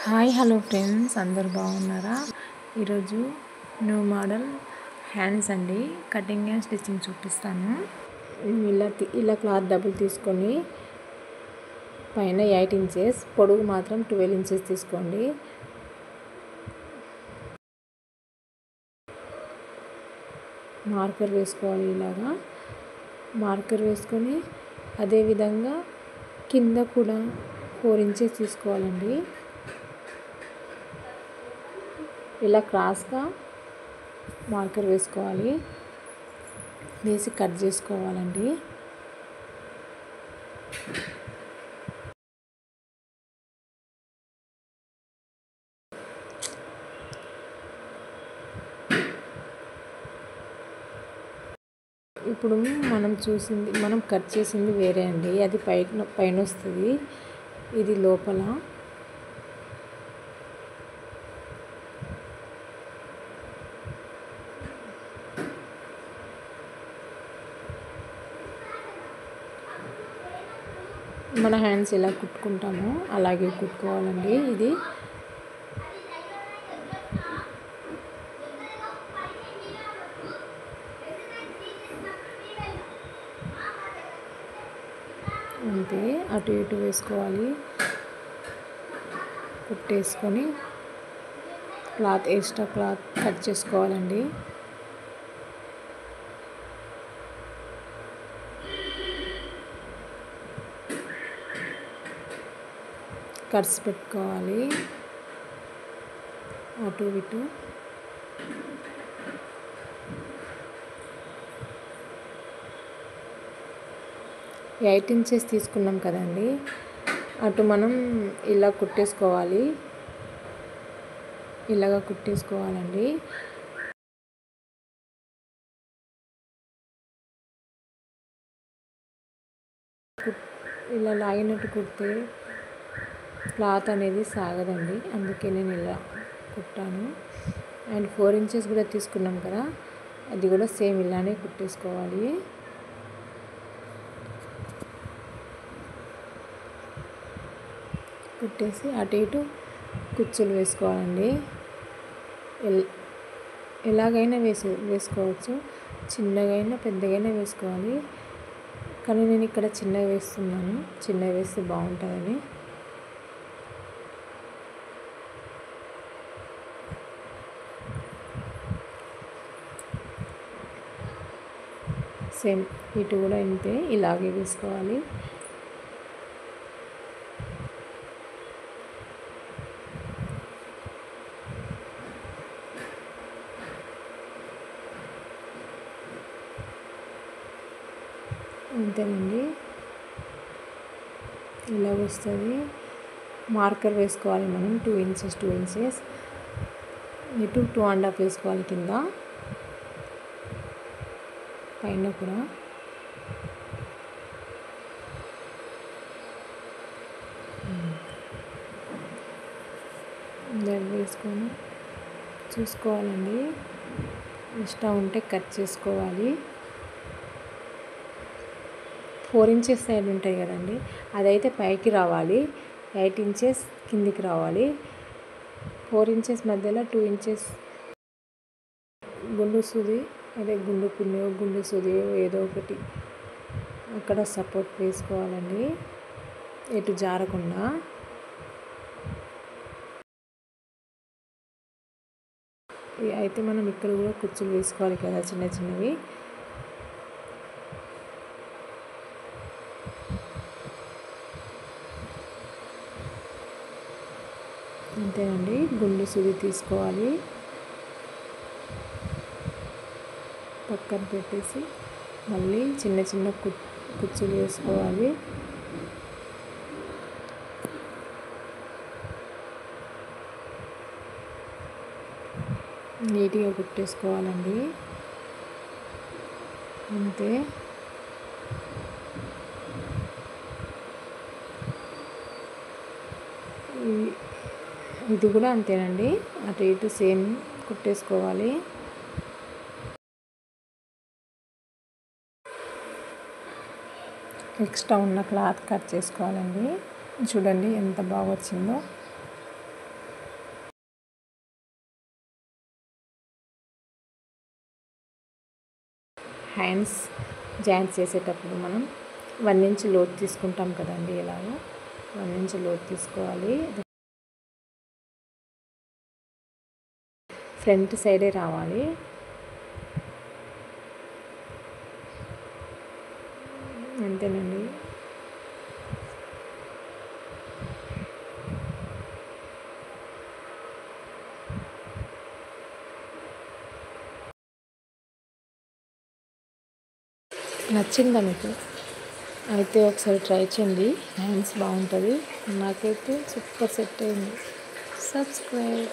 Hi hello friends, అందరు బాగున్నారా? ఈరోజు న్యూ మోడల్ హ్యాండ్స్ అండి, కటింగ్ అండ్ స్టిచ్చింగ్ చూపిస్తాను. ఇలా క్లాత్ డబుల్ తీసుకొని పైన 8 ఇంచెస్, పొడవు మాత్రం 12 ఇంచెస్ తీసుకోండి. మార్కర్ వేసుకోవాలి. ఇలాగా మార్కర్ వేసుకొని అదేవిధంగా కింద కూడా 4 ఇంచెస్ తీసుకోవాలండి. ఇలా క్రాస్గా మార్కర్ వేసుకోవాలి, వేసి కట్ చేసుకోవాలండి. ఇప్పుడు మనం కట్ చేసింది వేరే అండి, అది పైన వస్తుంది, ఇది లోపల. మన హ్యాండ్స్ ఎలా కుట్టుకుంటామో అలాగే కుట్టుకోవాలండి. ఇది అంతే, అటు ఇటు వేసుకోవాలి. కుట్టేసుకొని ఎక్స్ట్రా క్లాత్ కట్ చేసుకోవాలండి. కట్స్ పెట్టుకోవాలి అటు ఇటు. ఎయిట్ ఇంచెస్ తీసుకున్నాం కదండి, అటు మనం ఇలా కుట్టేసుకోవాలి. ఇలాగా కుట్టేసుకోవాలండి. ఇలా లాగినట్టు కుడితే క్లాత్ అనేది సాగదండి, అందుకే నేను ఇలా కుట్టాను. అండ్ 4 ఇంచెస్ కూడా తీసుకున్నాం కదా, అది కూడా సేమ్ ఇలానే కుట్టేసుకోవాలి. కుట్టేసి అటు ఇటు కుచ్చులు వేసుకోవాలండి. ఎలాగైనా వేసుకోవచ్చు, చిన్నగైనా పెద్దగైనా వేసుకోవాలి. కానీ నేను ఇక్కడ చిన్నగా వేస్తున్నాను, చిన్నగా వేస్తే బాగుంటుందని. సేమ్ ఇటు కూడా ఇంతే, ఇలాగే వేసుకోవాలి. అంతేనండి, ఇలా వస్తుంది. మార్కర్ వేసుకోవాలి మనం 2 ఇంచెస్, ఇటు 2.5 వేసుకోవాలి. కింద పైన కూడా వేసుకొని చూసుకోవాలండి. ఇష్టం ఉంటే కట్ చేసుకోవాలి. 4 ఇంచెస్ సైడ్ ఉంటాయి కదండి, అదైతే పైకి రావాలి. 8 ఇంచెస్ కిందికి రావాలి. 4 ఇంచెస్ మధ్యలో 2 ఇంచెస్ గుండు సూది, అదే గుండు పిన్నో గుండు సూది ఏదో ఒకటి అక్కడ సపోర్ట్ వేసుకోవాలండి, ఎటు జారకుండా. అయితే మనం ఇక్కడ కూడా కుచ్చులు వేసుకోవాలి కదా, చిన్న చిన్నవి. అంతేనండి, గుండు సూది తీసుకోవాలి, పక్కన పెట్టేసి మళ్ళీ చిన్న చిన్న కుచ్చులు వేసుకోవాలి. నీట్గా కుట్టేసుకోవాలండి, అంతే. ఇది కూడా అంతేనండి, అటు ఇటు సేమ్ కుట్టేసుకోవాలి. ఎక్స్ట్రా ఉన్న క్లాత్ కట్ చేసుకోవాలండి. చూడండి ఎంత బాగా వచ్చిందో. హ్యాండ్స్ జాయింట్ చేసేటప్పుడు మనం 1 ఇంచ్ లోతు తీసుకుంటాం కదండి. ఇలాగా 1 ఇంచ్ లోతు తీసుకోవాలి. ఫ్రంట్ సైడే రావాలి. అంతేనండి. నచ్చిందా మీకు? అయితే ఒకసారి ట్రై చేయండి. హ్యాండ్స్ బాగుంటుంది. నాకైతే సూపర్ సెట్ అయింది. సబ్స్క్రైబ్.